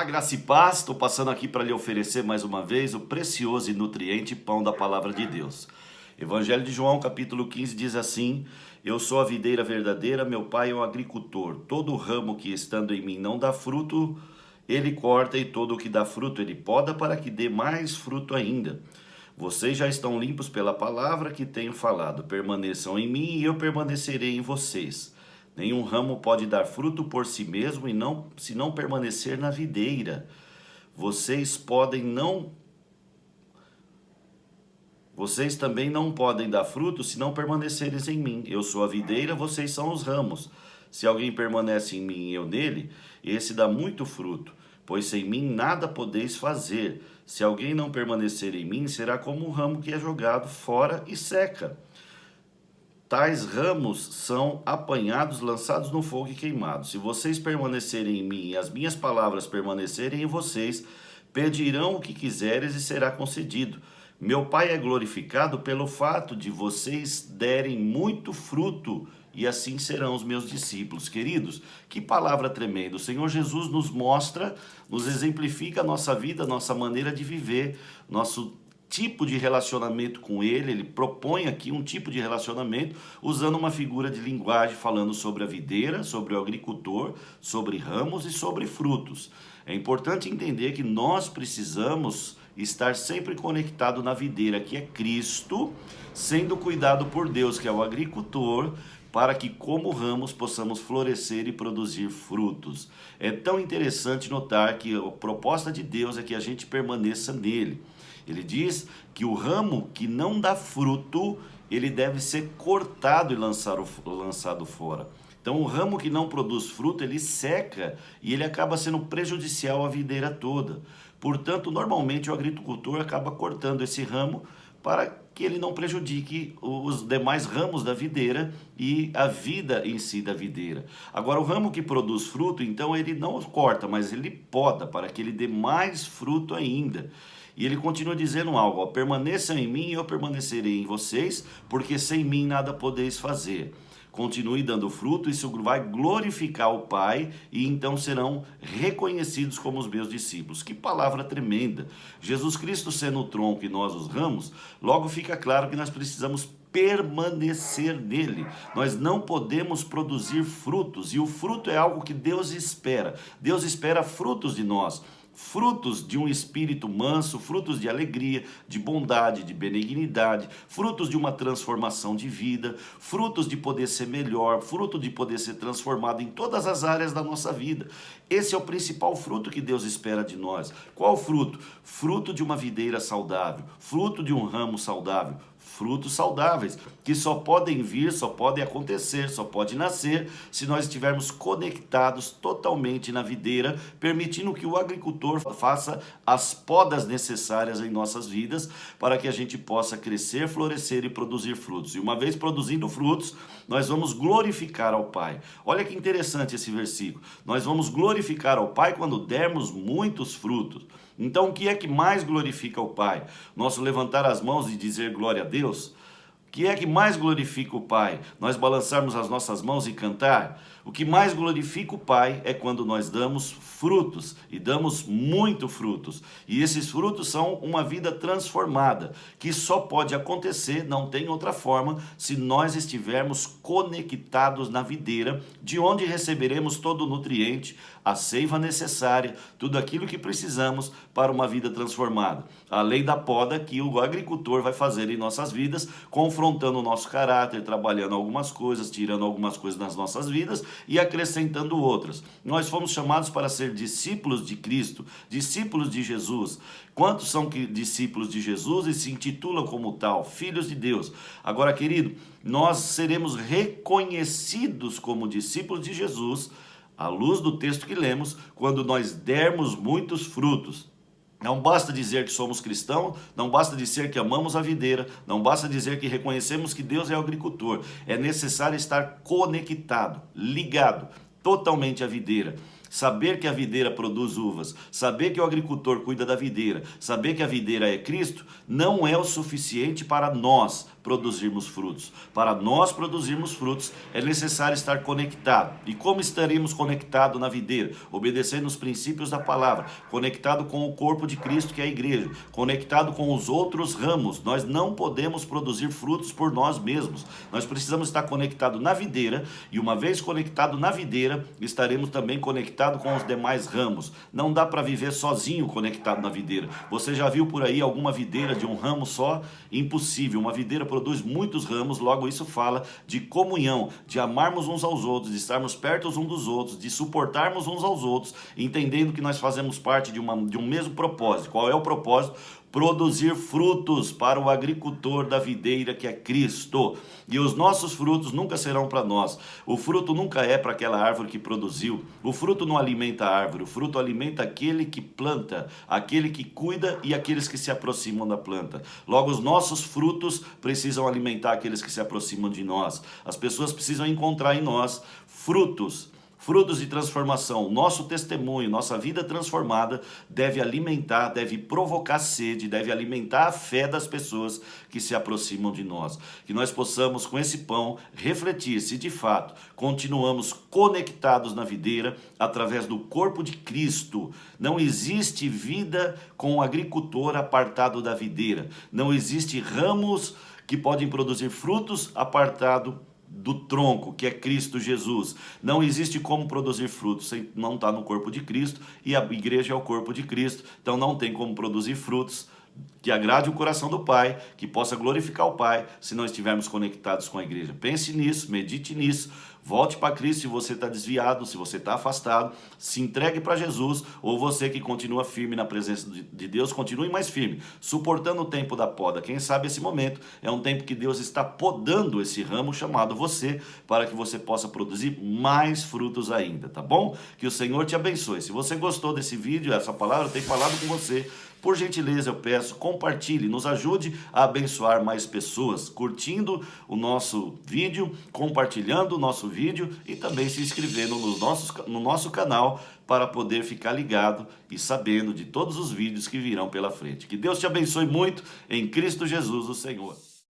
Graça e paz, estou passando aqui para lhe oferecer mais uma vez o precioso e nutriente pão da palavra de Deus. Evangelho de João, capítulo 15, diz assim: Eu sou a videira verdadeira, meu pai é o agricultor. Todo ramo que estando em mim não dá fruto, ele corta, e todo o que dá fruto ele poda, para que dê mais fruto ainda. Vocês já estão limpos pela palavra que tenho falado. Permaneçam em mim e eu permanecerei em vocês. Nenhum ramo pode dar fruto por si mesmo se não permanecer na videira. Vocês também não podem dar fruto se não permaneceres em mim. Eu sou a videira, vocês são os ramos. Se alguém permanece em mim e eu nele, esse dá muito fruto, pois sem mim nada podeis fazer. Se alguém não permanecer em mim, será como um ramo que é jogado fora e seca. Tais ramos são apanhados, lançados no fogo e queimados. Se vocês permanecerem em mim e as minhas palavras permanecerem em vocês, pedirão o que quiseres e será concedido. Meu Pai é glorificado pelo fato de vocês derem muito fruto, e assim serão os meus discípulos. Queridos, que palavra tremenda. O Senhor Jesus nos mostra, nos exemplifica a nossa vida, a nossa maneira de viver, nosso tipo de relacionamento com ele propõe aqui um tipo de relacionamento usando uma figura de linguagem, falando sobre a videira, sobre o agricultor, sobre ramos e sobre frutos. É importante entender que nós precisamos estar sempre conectado na videira, que é Cristo, sendo cuidado por Deus, que é o agricultor, para que como ramos possamos florescer e produzir frutos. É tão interessante notar que a proposta de Deus é que a gente permaneça nele. Ele diz que o ramo que não dá fruto, ele deve ser cortado e lançado fora. Então o ramo que não produz fruto, ele seca e ele acaba sendo prejudicial à videira toda. Portanto, normalmente o agricultor acaba cortando esse ramo para que ele não prejudique os demais ramos da videira e a vida em si da videira. Agora, o ramo que produz fruto, então ele não corta, mas ele poda para que ele dê mais fruto ainda. E ele continua dizendo algo, permaneçam em mim e eu permanecerei em vocês, porque sem mim nada podeis fazer. Continue dando fruto, isso vai glorificar o Pai e então serão reconhecidos como os meus discípulos. Que palavra tremenda! Jesus Cristo sendo o tronco e nós os ramos, logo fica claro que nós precisamos permanecer nele. Nós não podemos produzir frutos, e o fruto é algo que Deus espera. Deus espera frutos de nós. Frutos de um espírito manso, frutos de alegria, de bondade, de benignidade, frutos de uma transformação de vida, frutos de poder ser melhor, fruto de poder ser transformado em todas as áreas da nossa vida. Esse é o principal fruto que Deus espera de nós. Qual fruto? Fruto de uma videira saudável, fruto de um ramo saudável, frutos saudáveis, que só podem vir, só podem acontecer, só pode nascer se nós estivermos conectados totalmente na videira, permitindo que o agricultor faça as podas necessárias em nossas vidas para que a gente possa crescer, florescer e produzir frutos. E uma vez produzindo frutos, nós vamos glorificar ao Pai. Olha que interessante esse versículo. Nós vamos glorificar ao Pai quando dermos muitos frutos. Então, o que é que mais glorifica o Pai? Nosso levantar as mãos e dizer glória a Deus? O que é que mais glorifica o Pai? Nós balançarmos as nossas mãos e cantar? O que mais glorifica o Pai é quando nós damos frutos, e damos muito frutos. E esses frutos são uma vida transformada, que só pode acontecer, não tem outra forma, se nós estivermos conectados na videira, de onde receberemos todo o nutriente, a seiva necessária, tudo aquilo que precisamos para uma vida transformada. Além da poda que o agricultor vai fazer em nossas vidas, confrontando o nosso caráter, trabalhando algumas coisas, tirando algumas coisas das nossas vidas e acrescentando outras. Nós fomos chamados para ser discípulos de Cristo, discípulos de Jesus. Quantos são discípulos de Jesus e se intitulam como tal, filhos de Deus? Agora, querido, nós seremos reconhecidos como discípulos de Jesus, à luz do texto que lemos, quando nós dermos muitos frutos. Não basta dizer que somos cristãos, não basta dizer que amamos a videira, não basta dizer que reconhecemos que Deus é o agricultor. É necessário estar conectado, ligado, totalmente à videira. saber que a videira produz uvas, saber que o agricultor cuida da videira, saber que a videira é Cristo, não é o suficiente para nós produzirmos frutos. Para nós produzirmos frutos, é necessário estar conectado. E como estaremos conectados na videira? Obedecendo os princípios da palavra, conectado com o corpo de Cristo, que é a igreja, conectado com os outros ramos. Nós não podemos produzir frutos por nós mesmos. Nós precisamos estar conectados na videira, e uma vez conectado na videira, estaremos também conectados com os demais ramos. Não dá para viver sozinho conectado na videira. Você já viu por aí alguma videira de um ramo só? Impossível. Uma videira produz muitos ramos, logo isso fala de comunhão, de amarmos uns aos outros, de estarmos perto uns dos outros, de suportarmos uns aos outros, entendendo que nós fazemos parte de um mesmo propósito. Qual é o propósito? Produzir frutos para o agricultor da videira, que é Cristo. E os nossos frutos nunca serão para nós. O fruto nunca é para aquela árvore que produziu. O fruto não alimenta a árvore. O fruto alimenta aquele que planta, aquele que cuida e aqueles que se aproximam da planta. Logo, os nossos frutos precisam alimentar aqueles que se aproximam de nós. As pessoas precisam encontrar em nós frutos de transformação. Nosso testemunho, nossa vida transformada deve alimentar, deve provocar sede, deve alimentar a fé das pessoas que se aproximam de nós. Que nós possamos, com esse pão, refletir se de fato continuamos conectados na videira através do corpo de Cristo. Não existe vida com o agricultor apartado da videira. Não existe ramos que podem produzir frutos apartado do tronco, que é Cristo Jesus. Não existe como produzir frutos sem não estar no corpo de Cristo, e a igreja é o corpo de Cristo, então não tem como produzir frutos que agrade o coração do Pai, que possa glorificar o Pai, se não estivermos conectados com a igreja. Pense nisso, medite nisso, volte para Cristo se você está desviado, se você está afastado, se entregue para Jesus, ou você que continua firme na presença de Deus, continue mais firme, suportando o tempo da poda. Quem sabe esse momento é um tempo que Deus está podando esse ramo chamado você, para que você possa produzir mais frutos ainda, tá bom? Que o Senhor te abençoe. Se você gostou desse vídeo, essa palavra tem falado com você, por gentileza, eu peço, compartilhe, nos ajude a abençoar mais pessoas, curtindo o nosso vídeo, compartilhando o nosso vídeo e também se inscrevendo no nosso canal para poder ficar ligado e sabendo de todos os vídeos que virão pela frente. Que Deus te abençoe muito em Cristo Jesus, o Senhor.